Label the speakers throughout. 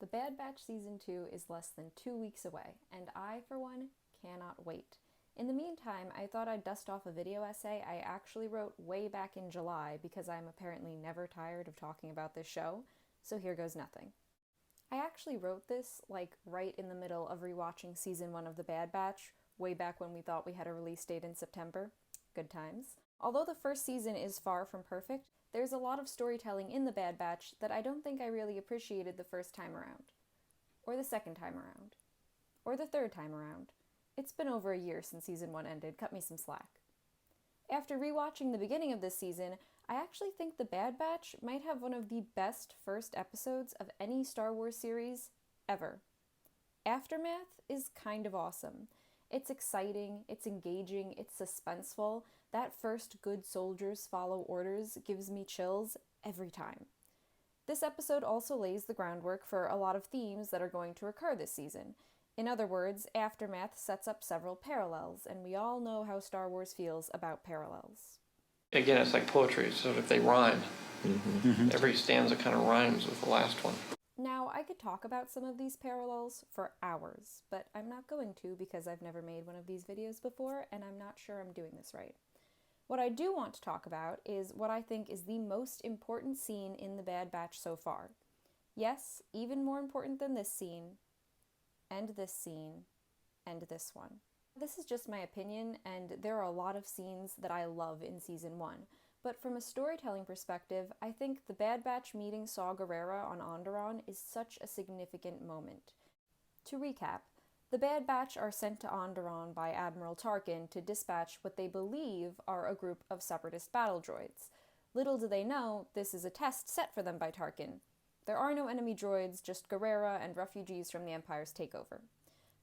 Speaker 1: The Bad Batch Season 2 is less than 2 weeks away, and I, for one, cannot wait. In the meantime, I thought I'd dust off a video essay I actually wrote way back in July because I'm apparently never tired of talking about this show, so here goes nothing. I actually wrote this, right in the middle of rewatching Season 1 of The Bad Batch, way back when we thought we had a release date in September. Good times. Although the first season is far from perfect, there's a lot of storytelling in The Bad Batch that I don't think I really appreciated the first time around. Or the second time around. Or the third time around. It's been over a year since Season 1 ended, cut me some slack. After rewatching the beginning of this season, I actually think The Bad Batch might have one of the best first episodes of any Star Wars series ever. Aftermath is kind of awesome. It's exciting, it's engaging, it's suspenseful. That first good soldiers follow orders gives me chills every time. This episode also lays the groundwork for a lot of themes that are going to recur this season. In other words, Aftermath sets up several parallels, and we all know how Star Wars feels about parallels.
Speaker 2: Again, it's like poetry, so if they rhyme, every stanza kind of rhymes with the last one.
Speaker 1: Now, I could talk about some of these parallels for hours, but I'm not going to because I've never made one of these videos before, and I'm not sure I'm doing this right. What I do want to talk about is what I think is the most important scene in The Bad Batch so far. Yes, even more important than this scene, and this scene, and this one. This is just my opinion, and there are a lot of scenes that I love in Season 1. But from a storytelling perspective, I think the Bad Batch meeting Saw Gerrera on Onderon is such a significant moment. To recap, the Bad Batch are sent to Onderon by Admiral Tarkin to dispatch what they believe are a group of separatist battle droids. Little do they know, this is a test set for them by Tarkin. There are no enemy droids, just Gerrera and refugees from the Empire's takeover.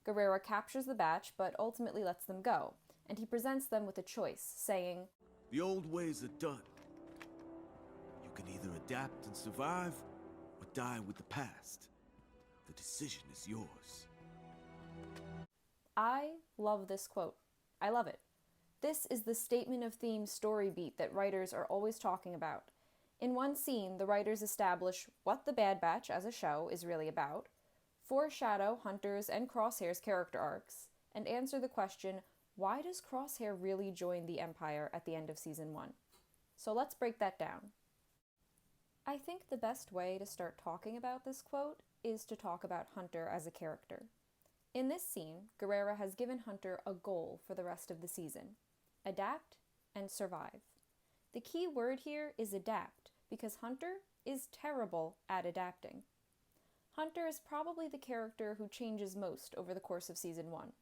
Speaker 1: Gerrera captures the Batch, but ultimately lets them go, and he presents them with a choice, saying,
Speaker 3: "The old ways are done. You can either adapt and survive, or die with the past. The decision is yours."
Speaker 1: I love this quote. I love it. This is the statement of theme story beat that writers are always talking about. In one scene, the writers establish what The Bad Batch as a show is really about, foreshadow Hunter's and Crosshair's character arcs, and answer the question, why does Crosshair really join the Empire at the end of Season 1? So let's break that down. I think the best way to start talking about this quote is to talk about Hunter as a character. In this scene, Gerrera has given Hunter a goal for the rest of the season: adapt and survive. The key word here is adapt, because Hunter is terrible at adapting. Hunter is probably the character who changes most over the course of Season 1.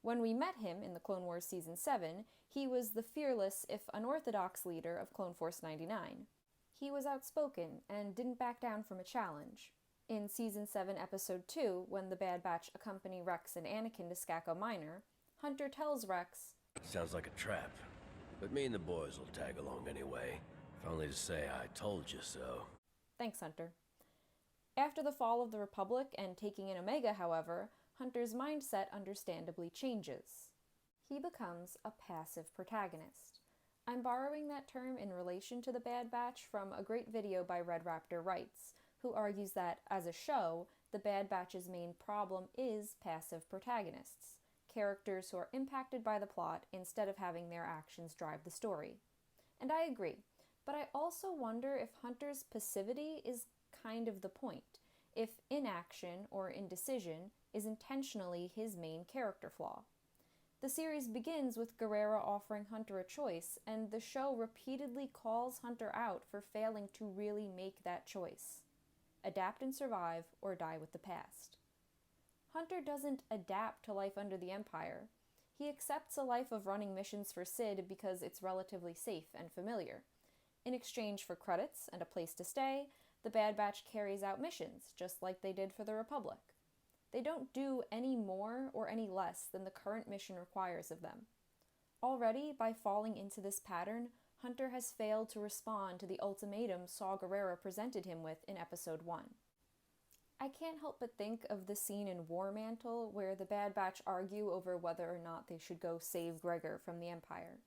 Speaker 1: When we met him in the Clone Wars Season 7, he was the fearless, if unorthodox, leader of Clone Force 99. He was outspoken and didn't back down from a challenge. In Season 7, Episode 2, when the Bad Batch accompany Rex and Anakin to Skako Minor, Hunter tells Rex,
Speaker 4: "Sounds like a trap, but me and the boys will tag along anyway, if only to say I told you so."
Speaker 1: Thanks, Hunter. After the fall of the Republic and taking in Omega, however, Hunter's mindset understandably changes. He becomes a passive protagonist. I'm borrowing that term in relation to The Bad Batch from a great video by Red Raptor Writes, who argues that, as a show, The Bad Batch's main problem is passive protagonists, characters who are impacted by the plot instead of having their actions drive the story. And I agree, but I also wonder if Hunter's passivity is kind of the point, if inaction or indecision is intentionally his main character flaw. The series begins with Gerrera offering Hunter a choice, and the show repeatedly calls Hunter out for failing to really make that choice. Adapt and survive, or die with the past. Hunter doesn't adapt to life under the Empire. He accepts a life of running missions for Sid because it's relatively safe and familiar. In exchange for credits and a place to stay, the Bad Batch carries out missions, just like they did for the Republic. They don't do any more or any less than the current mission requires of them. Already, by falling into this pattern, Hunter has failed to respond to the ultimatum Saw Gerrera presented him with in Episode 1. I can't help but think of the scene in War Mantle where the Bad Batch argue over whether or not they should go save Gregor from the Empire.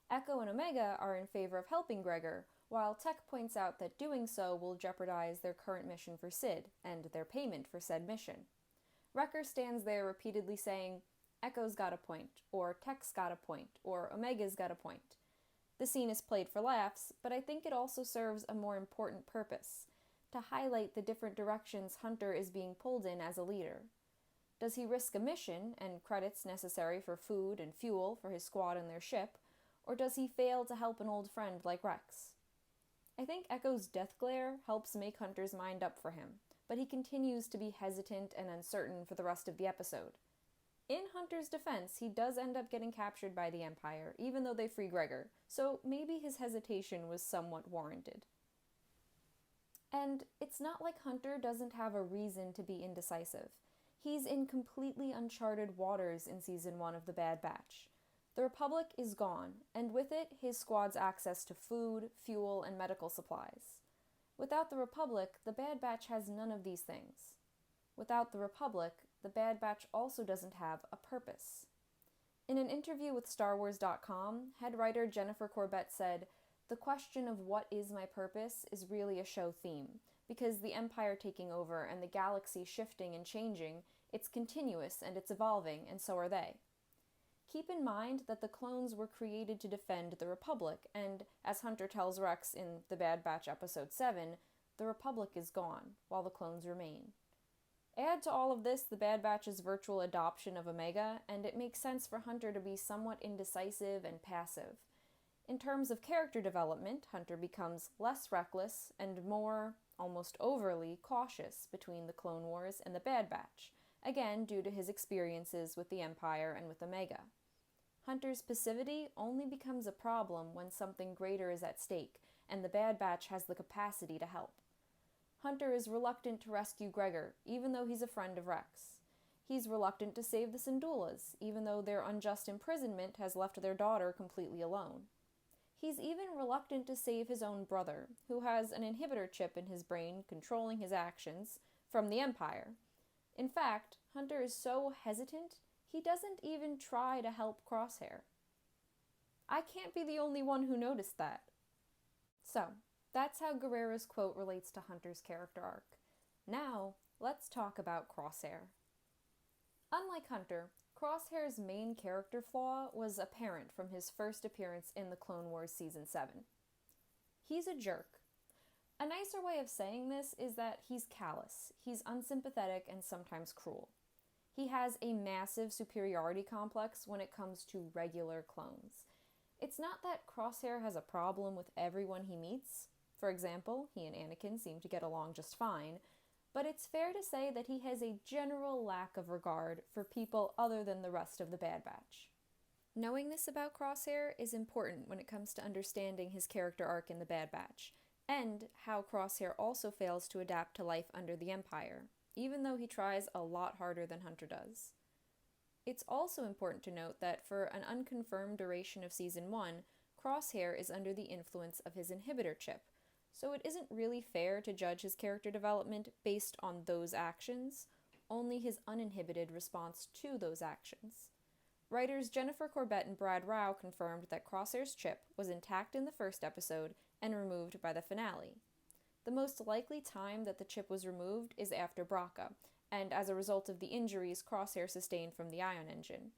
Speaker 1: Echo and Omega are in favor of helping Gregor, while Tech points out that doing so will jeopardize their current mission for Sid and their payment for said mission. Wrecker stands there repeatedly saying, Echo's got a point, or Tech's got a point, or Omega's got a point. The scene is played for laughs, but I think it also serves a more important purpose, to highlight the different directions Hunter is being pulled in as a leader. Does he risk a mission and credits necessary for food and fuel for his squad and their ship, or does he fail to help an old friend like Rex? I think Echo's death glare helps make Hunter's mind up for him, but he continues to be hesitant and uncertain for the rest of the episode. In Hunter's defense, he does end up getting captured by the Empire, even though they free Gregor, so maybe his hesitation was somewhat warranted. And it's not like Hunter doesn't have a reason to be indecisive. He's in completely uncharted waters in Season 1 of The Bad Batch. The Republic is gone, and with it, his squad's access to food, fuel, and medical supplies. Without the Republic, the Bad Batch has none of these things. Without the Republic, the Bad Batch also doesn't have a purpose. In an interview with StarWars.com, head writer Jennifer Corbett said, "The question of what is my purpose is really a show theme, because the Empire taking over and the galaxy shifting and changing, it's continuous and it's evolving, and so are they. Keep in mind that the clones were created to defend the Republic, and, as Hunter tells Rex in The Bad Batch Episode 7, the Republic is gone, while the clones remain. Add to all of this the Bad Batch's virtual adoption of Omega, and it makes sense for Hunter to be somewhat indecisive and passive. In terms of character development, Hunter becomes less reckless and more, almost overly, cautious between the Clone Wars and the Bad Batch, again due to his experiences with the Empire and with Omega. Hunter's passivity only becomes a problem when something greater is at stake, and the Bad Batch has the capacity to help. Hunter is reluctant to rescue Gregor, even though he's a friend of Rex. He's reluctant to save the Syndulas, even though their unjust imprisonment has left their daughter completely alone. He's even reluctant to save his own brother, who has an inhibitor chip in his brain controlling his actions, from the Empire. In fact, Hunter is so hesitant, he doesn't even try to help Crosshair. I can't be the only one who noticed that. So, that's how Gerrera's quote relates to Hunter's character arc. Now, let's talk about Crosshair. Unlike Hunter, Crosshair's main character flaw was apparent from his first appearance in the Clone Wars Season 7. He's a jerk. A nicer way of saying this is that he's callous, he's unsympathetic, and sometimes cruel. He has a massive superiority complex when it comes to regular clones. It's not that Crosshair has a problem with everyone he meets. For example, he and Anakin seem to get along just fine, but it's fair to say that he has a general lack of regard for people other than the rest of the Bad Batch. Knowing this about Crosshair is important when it comes to understanding his character arc in the Bad Batch, and how Crosshair also fails to adapt to life under the Empire, even though he tries a lot harder than Hunter does. It's also important to note that for an unconfirmed duration of Season 1, Crosshair is under the influence of his inhibitor chip, so it isn't really fair to judge his character development based on those actions, only his uninhibited response to those actions. Writers Jennifer Corbett and Brad Rao confirmed that Crosshair's chip was intact in the first episode and removed by the finale. The most likely time that the chip was removed is after Braca, and as a result of the injuries Crosshair sustained from the ion engine.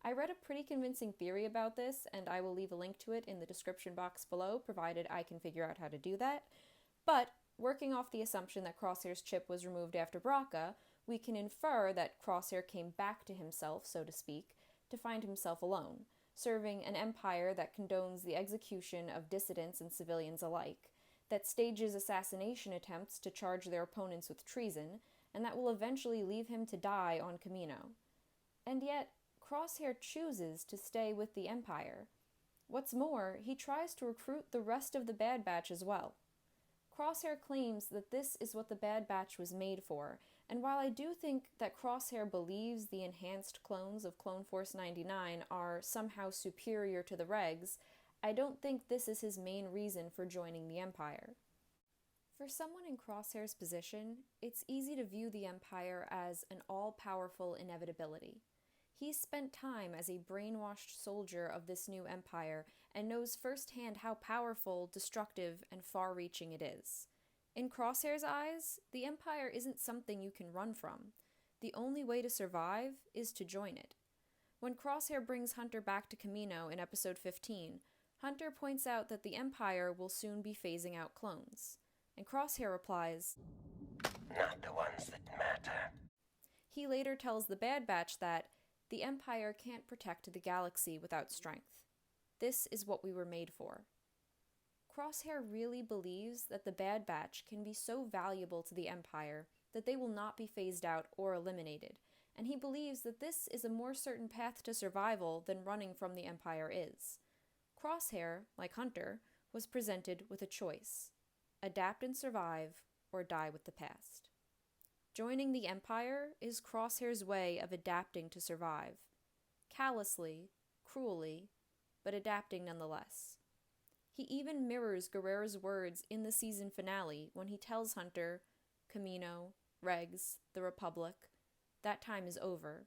Speaker 1: I read a pretty convincing theory about this, and I will leave a link to it in the description box below, provided I can figure out how to do that. But, working off the assumption that Crosshair's chip was removed after Braca, we can infer that Crosshair came back to himself, so to speak, to find himself alone, serving an empire that condones the execution of dissidents and civilians alike, that stages assassination attempts to charge their opponents with treason, and that will eventually leave him to die on Camino. And yet, Crosshair chooses to stay with the Empire. What's more, he tries to recruit the rest of the Bad Batch as well. Crosshair claims that this is what the Bad Batch was made for, and while I do think that Crosshair believes the enhanced clones of Clone Force 99 are somehow superior to the regs, I don't think this is his main reason for joining the Empire. For someone in Crosshair's position, it's easy to view the Empire as an all-powerful inevitability. He's spent time as a brainwashed soldier of this new empire and knows firsthand how powerful, destructive, and far-reaching it is. In Crosshair's eyes, the empire isn't something you can run from. The only way to survive is to join it. When Crosshair brings Hunter back to Camino in episode 15, Hunter points out that the empire will soon be phasing out clones. And Crosshair replies,
Speaker 5: "Not the ones that matter."
Speaker 1: He later tells the Bad Batch that the Empire can't protect the galaxy without strength. This is what we were made for. Crosshair really believes that the Bad Batch can be so valuable to the Empire that they will not be phased out or eliminated, and he believes that this is a more certain path to survival than running from the Empire is. Crosshair, like Hunter, was presented with a choice: adapt and survive, or die with the past. Joining the Empire is Crosshair's way of adapting to survive. Callously, cruelly, but adapting nonetheless. He even mirrors Gerrera's words in the season finale when he tells Hunter, Camino, Regs, the Republic, that time is over.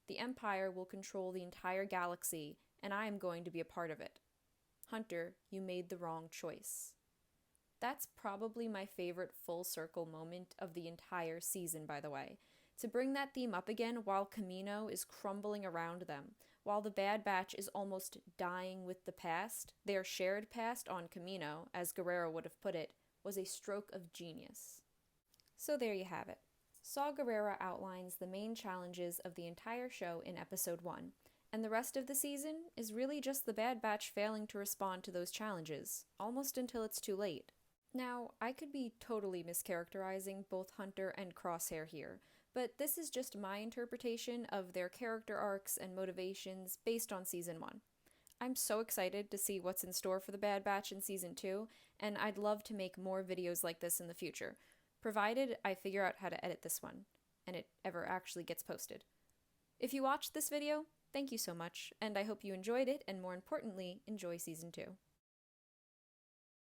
Speaker 1: The Empire will control the entire galaxy, and I am going to be a part of it. Hunter, you made the wrong choice. That's probably my favorite full circle moment of the entire season, by the way. To bring that theme up again while Camino is crumbling around them, while the Bad Batch is almost dying with the past, their shared past on Camino, as Gerrera would have put it, was a stroke of genius. So there you have it. Saw Gerrera outlines the main challenges of the entire show in episode 1, and the rest of the season is really just the Bad Batch failing to respond to those challenges, almost until it's too late. Now, I could be totally mischaracterizing both Hunter and Crosshair here, but this is just my interpretation of their character arcs and motivations based on Season 1. I'm so excited to see what's in store for the Bad Batch in Season 2, and I'd love to make more videos like this in the future, provided I figure out how to edit this one, and it ever actually gets posted. If you watched this video, thank you so much, and I hope you enjoyed it, and more importantly, enjoy Season 2.